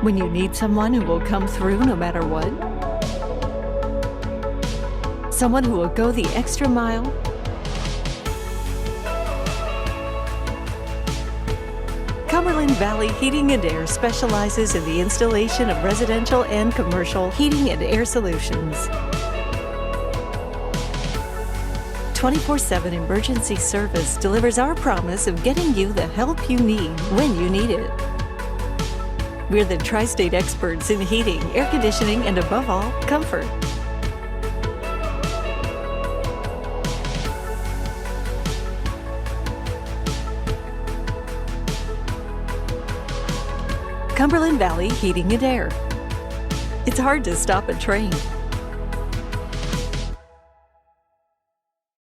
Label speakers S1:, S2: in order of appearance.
S1: When you need someone who will come through no matter what? Someone who will go the extra mile? Cumberland Valley Heating and Air specializes in the installation of residential and commercial heating and air solutions. 24/7 emergency service delivers our promise of getting you the help you need when you need it. We're the tri-state experts in heating, air conditioning, and above all, comfort. Cumberland Valley Heating and Air. It's hard to stop a train,